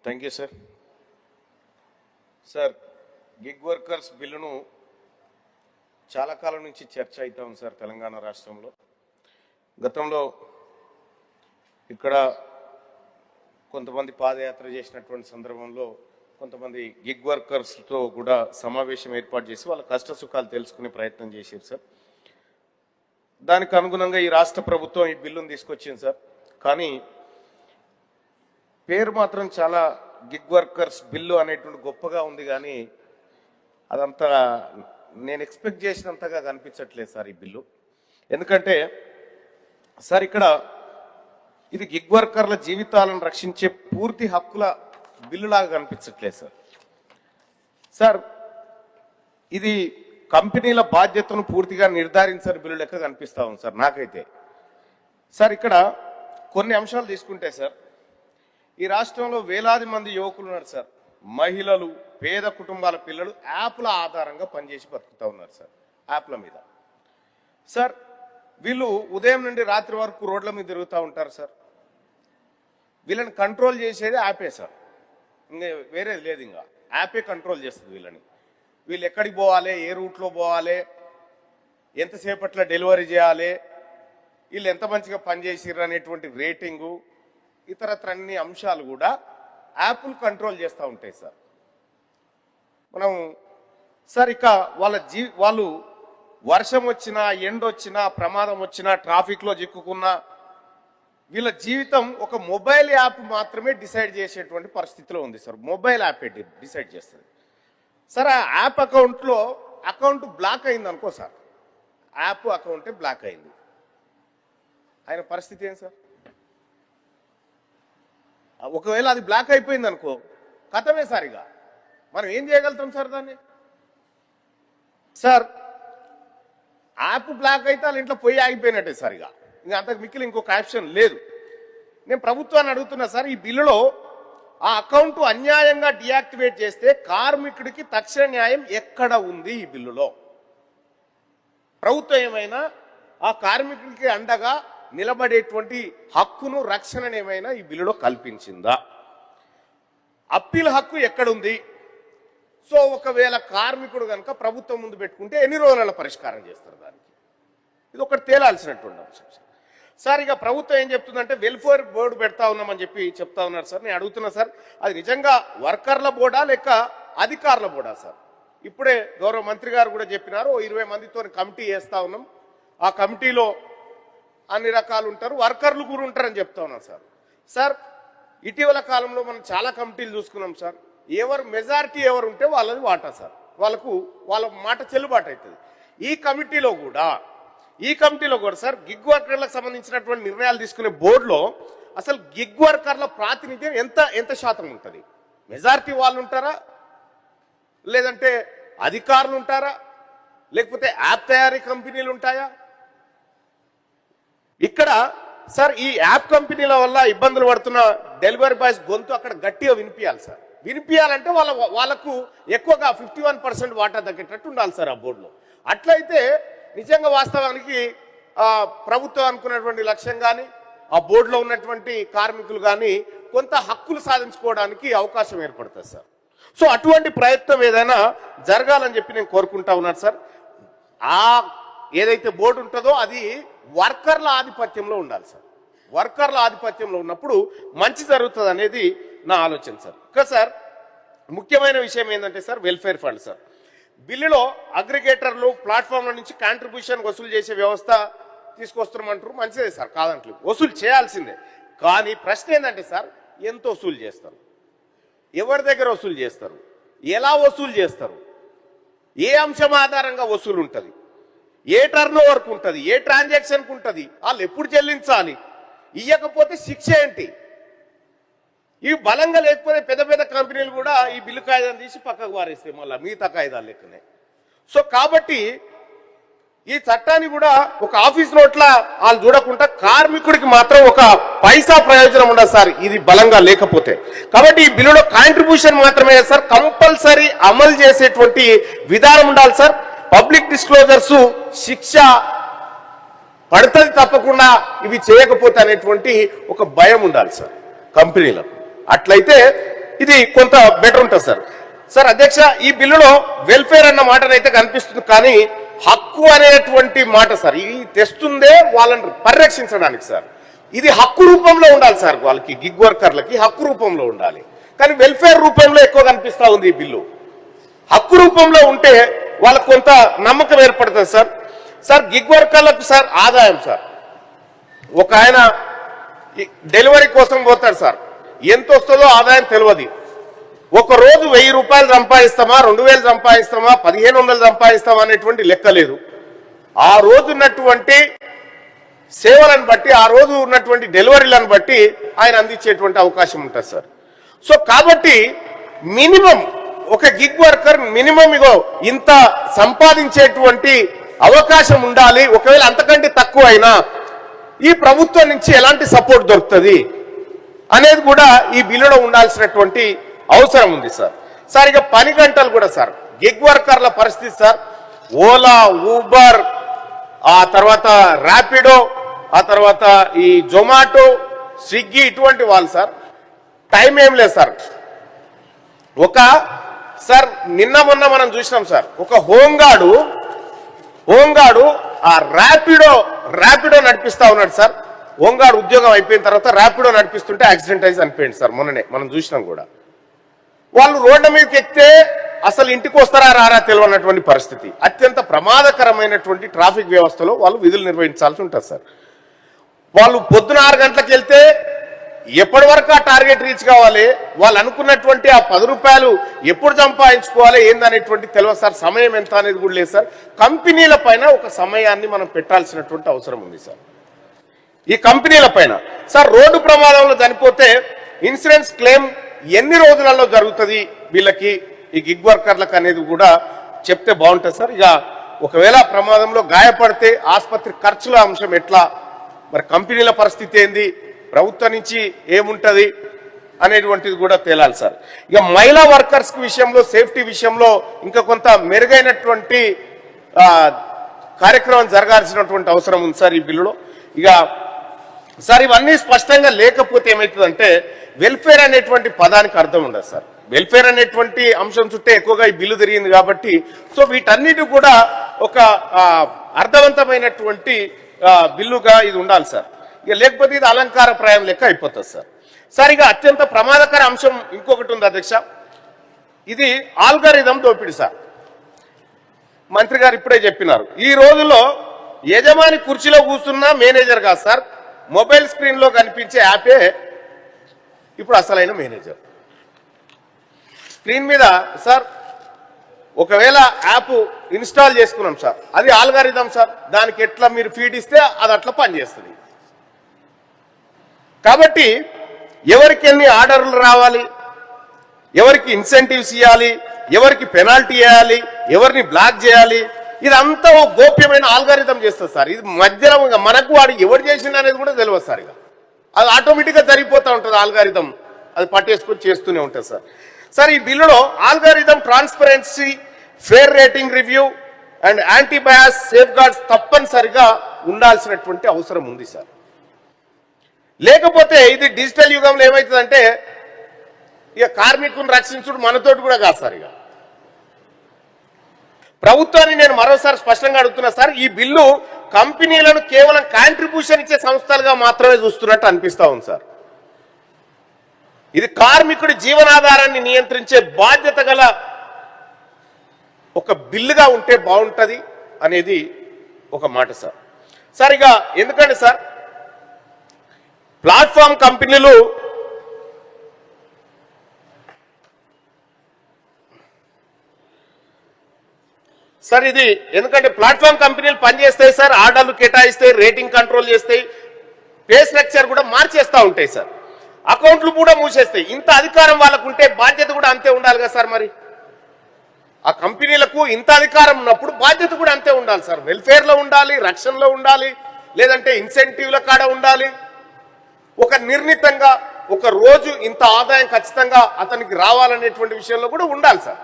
Thank you sir. Sir, gig workers బిల్లును చాలా కాలం నుంచి చర్చ అవుతా ఉంది సార్ తెలంగాణ రాష్ట్రంలో. గతంలో ఇక్కడ కొంతమంది పాదయాత్ర చేసినటువంటి సందర్భంలో కొంతమంది గిగ్ వర్కర్స్తో కూడా సమావేశం ఏర్పాటు చేసి వాళ్ళ కష్ట సుఖాలు తెలుసుకునే ప్రయత్నం చేశారు సార్. దానికి అనుగుణంగా ఈ రాష్ట్ర ప్రభుత్వం ఈ బిల్లును తీసుకొచ్చింది సార్. కానీ పేరు మాత్రం చాలా గిగ్ వర్కర్స్ బిల్లు అనేటువంటి గొప్పగా ఉంది, కానీ అదంతా నేను ఎక్స్పెక్ట్ చేసినంతగా కనిపించట్లేదు సార్ ఈ బిల్లు. ఎందుకంటే సార్ ఇక్కడ ఇది గిగ్ వర్కర్ల జీవితాలను రక్షించే పూర్తి హక్కుల బిల్లులాగా కనిపించట్లేదు సార్. సార్ ఇది కంపెనీల బాధ్యతను పూర్తిగా నిర్ధారించిన బిల్లు లెక్క కనిపిస్తా ఉంది సార్ నాకైతే. సార్ ఇక్కడ కొన్ని అంశాలు తీసుకుంటే సార్, ఈ రాష్ట్రంలో వేలాది మంది యువకులు ఉన్నారు సార్. మహిళలు, పేద కుటుంబాల పిల్లలు యాప్ల ఆధారంగా పనిచేసి బతుకుతూ ఉన్నారు సార్. యాప్ల మీద సార్ వీళ్ళు ఉదయం నుండి రాత్రి వరకు రోడ్ల మీద తిరుగుతూ ఉంటారు సార్. వీళ్ళని కంట్రోల్ చేసేది యాపే సార్, ఇంకా వేరేది లేదు. ఇంకా యాపే కంట్రోల్ చేస్తుంది వీళ్ళని. వీళ్ళు ఎక్కడికి పోవాలి, ఏ రూట్లో పోవాలి, ఎంతసేపట్లో డెలివరీ చేయాలి, వీళ్ళు ఎంత మంచిగా పనిచేసిర్రు అనేటువంటి రేటింగు, ఇతరత్ర అన్ని అంశాలు కూడా యాప్లు కంట్రోల్ చేస్తూ ఉంటాయి సార్. మనం సార్ ఇక వాళ్ళు వర్షం వచ్చినా, ఎండ వచ్చినా, ప్రమాదం వచ్చినా, ట్రాఫిక్లో చిక్కుకున్నా వీళ్ళ జీవితం ఒక మొబైల్ యాప్ మాత్రమే డిసైడ్ చేసేటువంటి పరిస్థితిలో ఉంది సార్. మొబైల్ యాప్ డిసైడ్ చేస్తుంది సార్. ఆ యాప్ అకౌంట్ బ్లాక్ అయింది అనుకో సార్, యాప్ అకౌంటే బ్లాక్ అయింది, ఆయన పరిస్థితి ఏం సార్? ఒకవేళ అది బ్లాక్ అయిపోయింది అనుకో, కథమే సార్. ఇక మనం ఏం చేయగలుగుతాం సార్ దాన్ని? సార్ యాప్ బ్లాక్ అయితే వాళ్ళ ఇంట్లో పోయి ఆగిపోయినట్టే సార్. ఇంకా అంతకు మిక్కిలి ఇంకొక ఆప్షన్ లేదు. నేను ప్రభుత్వాన్ని అడుగుతున్నా సార్, ఈ బిల్లులో ఆ అకౌంట్ అన్యాయంగా డియాక్టివేట్ చేస్తే కార్మికుడికి తక్షణ న్యాయం ఎక్కడ ఉంది? ఈ బిల్లులో ప్రభుత్వం ఏమైనా ఆ కార్మికుడికి అండగా నిలబడేటువంటి హక్కును, రక్షణను ఏమైనా ఈ బిల్లులో కల్పించిందా? అప్పీల్ హక్కు ఎక్కడుంది? సో ఒకవేళ కార్మికుడు కనుక ప్రభుత్వం ముందు పెట్టుకుంటే ఎన్ని రోజుల పరిష్కారం చేస్తారు దానికి? ఇది ఒకటి తేలాల్సినటువంటి అంశం సార్. ఇక ప్రభుత్వం ఏం చెప్తుందంటే వెల్ఫేర్ బోర్డు పెడతా ఉన్నామని చెప్పి చెప్తా ఉన్నారు సార్. నేను అడుగుతున్నా సార్, అది నిజంగా వర్కర్ల బోర్డా లేక అధికారుల బోర్డా సార్? ఇప్పుడే గౌరవ మంత్రి గారు కూడా చెప్పినారు, 20 మందితో కమిటీ వేస్తా ఉన్నాం, ఆ కమిటీలో అన్ని రకాలు ఉంటారు, వర్కర్లు కూడా ఉంటారని చెప్తా ఉన్నారు సార్. సార్ ఇటీవల కాలంలో మనం చాలా కమిటీలు చూసుకున్నాం సార్. మెజారిటీ ఎవరు ఉంటే వాళ్ళది వాటా సార్, వాళ్ళ మాట చెల్లుబాటు అవుతుంది. ఈ కమిటీలో కూడా సార్ గిగ్ వర్కర్లకు సంబంధించినటువంటి నిర్ణయాలు తీసుకునే బోర్డులో అసలు గిగ్ వర్కర్ల ప్రాతినిధ్యం ఎంత శాతం ఉంటుంది? మెజారిటీ వాళ్ళు ఉంటారా, లేదంటే అధికారులు ఉంటారా, లేకపోతే యాప్ తయారీ కంపెనీలు ఉంటాయా? ఇక్కడ సార్ ఈ యాప్ కంపెనీల వల్ల ఇబ్బందులు పడుతున్న డెలివరీ బాయ్స్ గొంతు అక్కడ గట్టిగా వినిపించాలి సార్. వినిపించాలంటే వాళ్ళకు ఎక్కువగా 51% వాటా తగ్గేటట్టు ఉండాలి సార్ ఆ బోర్డులో. అట్లయితే నిజంగా వాస్తవానికి ప్రభుత్వం అనుకున్నటువంటి లక్ష్యం కానీ, ఆ బోర్డులో ఉన్నటువంటి కార్మికులు కానీ కొంత హక్కులు సాధించుకోవడానికి అవకాశం ఏర్పడుతుంది సార్. సో అటువంటి ప్రయత్నం ఏదైనా జరగాలని చెప్పి నేను కోరుకుంటా ఉన్నాను సార్. ఏదైతే బోర్డు ఉంటుందో అది వర్కర్ల ఆధిపత్యంలో ఉండాలి సార్. వర్కర్ల ఆధిపత్యంలో ఉన్నప్పుడు మంచి జరుగుతుంది అనేది నా ఆలోచన సార్. ఇంకా సార్ ముఖ్యమైన విషయం ఏంటంటే సార్ వెల్ఫేర్ ఫండ్ సార్. బిల్లులో అగ్రిగేటర్లు ప్లాట్ఫామ్ల నుంచి కాంట్రిబ్యూషన్ వసూలు చేసే వ్యవస్థ తీసుకొస్తున్నామంటారు, మంచిదే సార్, కాదంటలేదు, వసూలు చేయాల్సిందే. కానీ ప్రశ్న ఏంటంటే సార్, ఎంత వసూలు చేస్తారు, ఎవరి దగ్గర వసూలు చేస్తారు, ఎలా వసూలు చేస్తారు, ఏ అంశం ఆధారంగా వసూలు ఉంటుంది, ఏ టర్న్ ఓవర్కు ఉంటుంది, ఏ ట్రాన్సాక్షన్కు ఉంటుంది, వాళ్ళు ఎప్పుడు చెల్లించాలి, ఇవ్వకపోతే శిక్ష ఏంటి? ఇవి బలంగా లేకపోతే పెద్ద కంపెనీలు కూడా ఈ బిల్లు కాయిదాన్ని తీసి పక్కకు వారేస్తాయి మళ్ళీ మిగతా కాయిదాలు లెక్కనే. సో కాబట్టి ఈ చట్టాన్ని కూడా ఒక ఆఫీస్ నోట్లా వాళ్ళు చూడకుండా కార్మికుడికి మాత్రం ఒక పైసా ప్రయోజనం ఉండదు సార్ ఇది బలంగా లేకపోతే. కాబట్టి ఈ బిల్లులో కాంట్రిబ్యూషన్ మాత్రమే సార్ కంపల్సరీ అమలు చేసేటువంటి విధానం ఉండాలి సార్. పబ్లిక్ డిస్క్లోజర్స్ శిక్ష పడుతుంది తప్పకుండా ఇవి చేయకపోతే అనేటువంటి ఒక భయం ఉండాలి సార్ కంపెనీలకు. అట్లయితే ఇది కొంత బెటర్ ఉంటుంది సార్. సార్ అధ్యక్ష, ఈ బిల్లులో వెల్ఫేర్ అన్న మాటనైతే కనిపిస్తుంది, కానీ హక్కు అనేటువంటి మాట సార్ ఇది తెస్తుందే వాళ్ళని పరిరక్షించడానికి సార్. ఇది హక్కు రూపంలో ఉండాలి సార్, వాళ్ళకి గిగ్ వర్కర్లకి హక్కు రూపంలో ఉండాలి, కానీ వెల్ఫేర్ రూపంలో ఎక్కువ కనిపిస్తా ఉంది ఈ బిల్లు. హక్కు రూపంలో ఉంటే వాళ్ళకు కొంత నమ్మకం ఏర్పడుతుంది సార్. సార్ గిగ్ వర్కర్లకు సార్ ఆదాయం సార్, ఒక ఆయన డెలివరీ కోసం పోతాడు సార్, ఎంత వస్తుందో ఆదాయం తెలియదు. ఒక రోజు 1000 రూపాయలు సంపాదిస్తామా, 2000 సంపాదిస్తామా, 1500 సంపాదిస్తామా అనేటువంటి లెక్క లేదు. ఆ రోజు ఉన్నటువంటి సేవలను బట్టి, ఆ రోజు ఉన్నటువంటి డెలివరీలను బట్టి ఆయన అందించేటువంటి అవకాశం ఉంటుంది సార్. సో కాబట్టి మినిమం ఒక గిగ్ వర్కర్ మినిమం ఇగో ఇంత సంపాదించేటువంటి అవకాశం ఉండాలి. ఒకవేళ అంతకంటే తక్కువ అయినా ఈ ప్రభుత్వం నుంచి ఎలాంటి సపోర్ట్ దొరుకుతుంది అనేది కూడా ఈ బిల్లులో ఉండాల్సినటువంటి అవసరం ఉంది సార్. సార్ ఇక పని గంటలు కూడా సార్, గిగ్ వర్కర్ల పరిస్థితి సార్, ఓలా, ఊబర్, ఆ తర్వాత ర్యాపిడో, ఆ తర్వాత ఈ జొమాటో, స్విగ్గీ ఇటువంటి వాళ్ళు సార్ టైం ఏం లేదు సార్. ఒక సార్ నిన్న మొన్న మనం చూసినాం సార్, ఒక హోంగార్డు ఆ ర్యాపిడో నడిపిస్తా ఉన్నాడు సార్. హోంగార్డు ఉద్యోగం అయిపోయిన తర్వాత ర్యాపిడో నడిపిస్తుంటే యాక్సిడెంట్ అయి చనిపోయింది సార్. మొన్ననే మనం చూసినాం కూడా. వాళ్ళు రోడ్ల మీదకి ఎక్కితే అసలు ఇంటికి వస్తారా రారా తెలియనటువంటి పరిస్థితి. అత్యంత ప్రమాదకరమైనటువంటి ట్రాఫిక్ వ్యవస్థలో వాళ్ళు విధులు నిర్వహించాల్సి ఉంటుంది సార్. వాళ్ళు పొద్దున 6 గంటలకు వెళ్తే ఎప్పటి వరకు ఆ టార్గెట్ రీచ్ కావాలి, వాళ్ళు అనుకున్నటువంటి ఆ 10 రూపాయలు ఎప్పుడు సంపాదించుకోవాలి ఏందనేటువంటి తెలియదు సార్. సమయం ఎంత అనేది కూడా లేదు సార్. కంపెనీల పైన ఒక సమయాన్ని మనం పెట్టాల్సినటువంటి అవసరం ఉంది సార్. ఈ కంపెనీల పైన సార్ రోడ్డు ప్రమాదంలో చనిపోతే ఇన్సూరెన్స్ క్లెయిమ్ ఎన్ని రోజులలో జరుగుతుంది వీళ్ళకి, ఈ గిగ్ వర్కర్లకు అనేది కూడా చెప్తే బాగుంటుంది సార్. ఇక ఒకవేళ ప్రమాదంలో గాయపడితే ఆసుపత్రి ఖర్చుల అంశం ఎట్లా, మరి కంపెనీల పరిస్థితి ఏంది, ప్రభుత్వం నుంచి ఏముంటుంది అనేటువంటిది కూడా తేలాలి సార్. ఇక మహిళా వర్కర్స్ విషయంలో, సేఫ్టీ విషయంలో ఇంకా కొంత మెరుగైనటువంటి కార్యక్రమం జరగాల్సినటువంటి అవసరం ఉంది సార్ ఈ బిల్లులో. ఇక సార్ ఇవన్నీ స్పష్టంగా లేకపోతే ఏమవుతుందంటే వెల్ఫేర్ అనేటువంటి పదానికి అర్థం ఉండదు సార్. వెల్ఫేర్ అనేటువంటి అంశం చుట్టే ఎక్కువగా ఈ బిల్లు తిరిగింది కాబట్టి సో వీటన్నిటి కూడా ఒక అర్థవంతమైనటువంటి బిల్లుగా ఇది ఉండాలి సార్. ఇక లేకపోతే ఇది అలంకారప్రాయం లెక్క అయిపోతుంది సార్. సార్ ఇక అత్యంత ప్రమాదకర అంశం ఇంకొకటి ఉంది అధ్యక్ష, ఇది ఆల్గారిథం దోపిడీ సార్. మంత్రి గారు ఇప్పుడే చెప్పినారు, ఈ రోజుల్లో యజమాని కుర్చీలో కూర్చున్న మేనేజర్ కాదు సార్, మొబైల్ స్క్రీన్ లో కనిపించే యాపే ఇప్పుడు అసలైన మేనేజర్. స్క్రీన్ మీద సార్ ఒకవేళ యాప్ ఇన్స్టాల్ చేసుకున్నాం సార్, అది ఆల్గారిథం సార్, దానికి ఎట్లా మీరు ఫీడ్ ఇస్తే అది అట్లా పనిచేస్తుంది. కాబట్టి ఎవరికి ఎన్ని ఆర్డర్లు రావాలి, ఎవరికి ఇన్సెంటివ్స్ ఇవ్వాలి, ఎవరికి పెనాల్టీ వేయాలి, ఎవరిని బ్లాక్ చేయాలి, ఇదంతా ఒక గోప్యమైన ఆల్గారిథం చేస్తుంది సార్. ఇది మధ్యలో మనకు వాడు ఎవరు చేసింది అనేది కూడా తెలియదు సార్. ఇక అది ఆటోమేటిక్గా జరిగిపోతూ ఉంటుంది, ఆల్గారిథం అది పట్టేసుకొని చేస్తూనే ఉంటుంది సార్. సార్ ఈ బిల్లులో algorithm transparency, fair rating review and anti bias safe guards తప్పనిసరిగా ఉండాల్సినటువంటి అవసరం ఉంది సార్. లేకపోతే ఇది డిజిటల్ యుగంలో ఏమవుతుందంటే ఇక కార్మికులను రక్షించుడు మనతోటి కూడా కాదు సార్. ఇక ప్రభుత్వాన్ని నేను మరోసారి స్పష్టంగా అడుగుతున్నా సార్, ఈ బిల్లు కంపెనీలను కేవలం కాంట్రిబ్యూషన్ ఇచ్చే సంస్థలుగా మాత్రమే చూస్తున్నట్టు అనిపిస్తా ఉంది సార్. ఇది కార్మికుడి జీవనాధారాన్ని నియంత్రించే బాధ్యత గల ఒక బిల్లుగా ఉంటే బాగుంటుంది అనేది ఒక మాట సార్. సార్ ఇక ఎందుకంటే సార్ ప్లాట్ఫామ్ కంపెనీలు సార్ ఇది ఎందుకంటే ప్లాట్ఫామ్ కంపెనీలు పనిచేస్తాయి సార్, ఆర్డర్లు కేటాయిస్తాయి, రేటింగ్ కంట్రోల్ చేస్తాయి, పే స్ట్రక్చర్ కూడా మార్చేస్తూ ఉంటాయి సార్, అకౌంట్లు కూడా మూసేస్తాయి. ఇంత అధికారం వాళ్ళకు ఉంటే బాధ్యత కూడా అంతే ఉండాలి కదా సార్. మరి ఆ కంపెనీలకు ఇంత అధికారం ఉన్నప్పుడు బాధ్యత కూడా అంతే ఉండాలి సార్. వెల్ఫేర్లో ఉండాలి, రక్షణలో ఉండాలి, లేదంటే ఇన్సెంటివ్ల కాడ ఉండాలి. ఒక నిర్ణీతంగా ఒక రోజు ఇంత ఆదాయం ఖచ్చితంగా అతనికి రావాలనేటువంటి విషయంలో కూడా ఉండాలి సార్.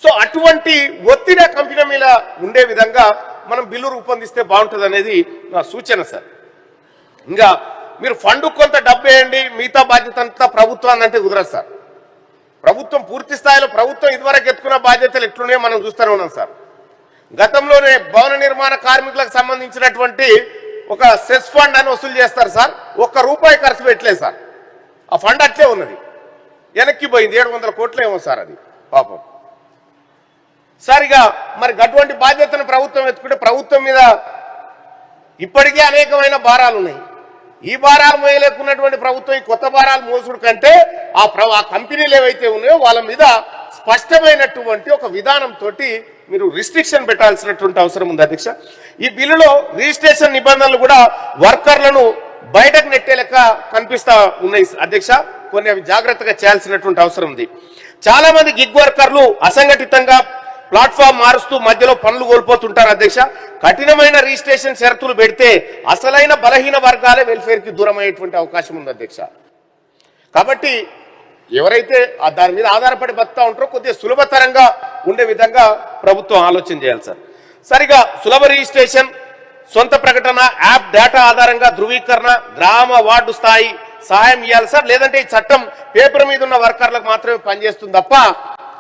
సో అటువంటి ఒత్తిడి కంపెనీ మీద ఉండే విధంగా మనం బిల్లు రూపొందిస్తే బాగుంటుంది అనేది నా సూచన సార్. ఇంకా మీరు ఫండ్ కొంత డబ్బు వేయండి, మిగతా బాధ్యత అంతా ప్రభుత్వాన్ని అంటే కుదరదు సార్. ప్రభుత్వం పూర్తి స్థాయిలో ప్రభుత్వం ఇదివరకు ఎత్తుకున్న బాధ్యతలు ఎట్లున్నాయో మనం చూస్తూనే ఉన్నాం సార్. గతంలోనే భవన నిర్మాణ కార్మికులకు సంబంధించినటువంటి ఒక సెస్ ఫండ్ అని వసూలు చేస్తారు సార్. ₹1 ఖర్చు పెట్టలేదు సార్. ఆ ఫండ్ అట్లే ఉన్నది, వెనక్కి పోయింది. 700 కోట్లు ఏమో సార్ అది పాపం. సరిగా మరి అటువంటి బాధ్యతను ప్రభుత్వం ఎత్తుకుంటే ప్రభుత్వం మీద ఇప్పటికే అనేకమైన భారాలు ఉన్నాయి. ఈ భారాలు మోయలేకున్నటువంటి ప్రభుత్వం ఈ కొత్త భారాలు మోసుడు కంటే ఆ కంపెనీలు ఏవైతే ఉన్నాయో వాళ్ళ మీద స్పష్టమైనటువంటి ఒక విధానంతో మీరు రిస్ట్రిక్షన్ పెట్టాల్సినటువంటి అవసరం ఉంది అధ్యక్ష. ఈ బిల్లులో రిజిస్ట్రేషన్ నిబంధనలు కూడా వర్కర్లను బయటకు నెట్టే లెక్క కనిపిస్తా ఉన్నాయి అధ్యక్ష. కొన్ని అవి జాగ్రత్తగా చేయాల్సినటువంటి అవసరం ఉంది. చాలా మంది గిగ్ వర్కర్లు అసంఘటితంగా ప్లాట్ఫామ్ మారుస్తూ మధ్యలో పనులు కోల్పోతుంటారు అధ్యక్ష. కఠినమైన రిజిస్ట్రేషన్ షరతులు పెడితే అసలైన బలహీన వర్గాలే వెల్ఫేర్ కి దూరం అయ్యేటువంటి అవకాశం ఉంది అధ్యక్ష. కాబట్టి ఎవరైతే దాని మీద ఆధారపడి బతుకుతా ఉంటారో కొద్దిగా సులభతరంగా ఉండే విధంగా ప్రభుత్వం ఆలోచన చేయాలి సార్. సరిగా సులభ రిజిస్ట్రేషన్, సొంత ప్రకటన, యాప్ డేటా ఆధారంగా ధృవీకరణ, గ్రామ వార్డు స్థాయి సహాయం ఇవ్వాలి సార్. లేదంటే ఈ చట్టం పేపర్ మీద ఉన్న వర్కర్లకు మాత్రమే పనిచేస్తుంది తప్ప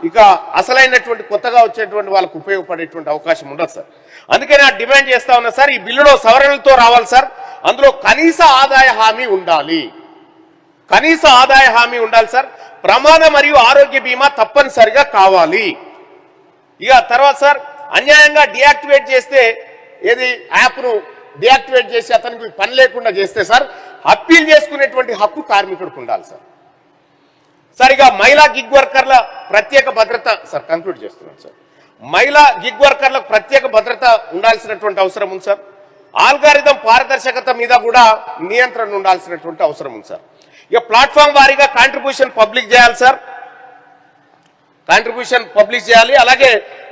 ఇక అసలైనటువంటి కొత్తగా వచ్చేటువంటి వాళ్ళకు ఉపయోగపడేటువంటి అవకాశం ఉండదు సార్. అందుకే నేను డిమాండ్ చేస్తా ఉన్నా సార్, ఈ బిల్లులో సవరణలతో రావాలి సార్. అందులో కనీస ఆదాయ హామీ ఉండాలి, కనీస ఆదాయ హామీ ఉండాలి సార్. ప్రమాద మరియు ఆరోగ్య బీమా తప్పనిసరిగా కావాలి. ఇక తర్వాత సార్, అన్యాయంగా డియాక్టివేట్ చేస్తే ఏది యాప్ను డియాక్టివేట్ చేసి అతనికి పని లేకుండా చేస్తే సార్ అప్పీల్ చేసుకునేటువంటి హక్కు కార్మికుడికి ఉండాలి సార్. సరిగా మహిళా గిగ్ వర్కర్ల ప్రత్యేక భద్రత సార్, కంక్లూడ్ చేస్తున్నాను సార్. మహిళా గిగ్ వర్కర్లకు ప్రత్యేక భద్రత ఉండాల్సినటువంటి అవసరం ఉంది సార్. ఆల్గారిథం పారదర్శకత మీద కూడా నియంత్రణ ఉండాల్సినటువంటి అవసరం ఉంది సార్. ఇక ప్లాట్ఫామ్ వారీగా కాంట్రిబ్యూషన్ పబ్లిక్ చేయాలి సార్, కాంట్రిబ్యూషన్ పబ్లిక్ చేయాలి. అలాగే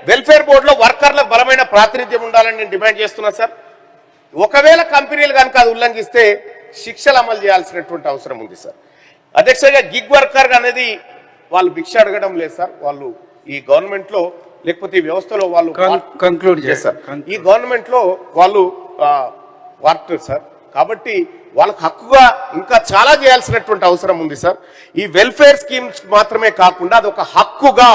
వెల్ఫేర్ బోర్డులో వర్కర్లకు బలమైన ప్రాతినిధ్యం ఉండాలని నేను డిమాండ్ చేస్తున్నా సార్. ఒకవేళ కంపెనీలు కనుక అది ఉల్లంఘిస్తే శిక్షలు అమలు చేయాల్సినటువంటి అవసరం ఉంది సార్. అధ్యక్షగా గిగ్ వర్కర్ అనేది వాళ్ళు భిక్ష అడగడం లేదు సార్. వాళ్ళు ఈ గవర్నమెంట్ లో లేకపోతే ఈ వ్యవస్థలో వాళ్ళు కంక్లూడ్ చేస్తారు. ఈ గవర్నమెంట్ లో వాళ్ళు వర్కర్ సార్. కాబట్టి వాళ్ళకు హక్కుగా ఇంకా చాలా చేయాల్సినటువంటి అవసరం ఉంది సార్. ఈ వెల్ఫేర్ స్కీమ్స్ మాత్రమే కాకుండా అది ఒక హక్కుగా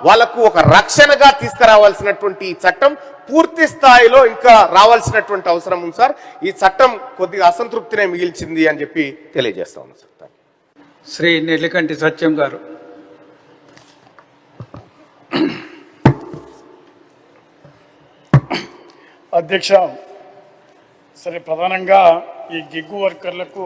వాళ్ళకు ఒక రక్షణగా తీసుకురావాల్సినటువంటి ఈ చట్టం పూర్తి స్థాయిలో ఇంకా రావాల్సినటువంటి అవసరం ఉంది సార్. ఈ చట్టం కొద్దిగా అసంతృప్తినే మిగిల్చింది అని చెప్పి తెలియజేస్తా ఉన్నాను సార్. శ్రీ నెల్లికంటి సత్యం గారు. అధ్యక్ష, సరే ప్రధానంగా ఈ గిగ్ వర్కర్లకు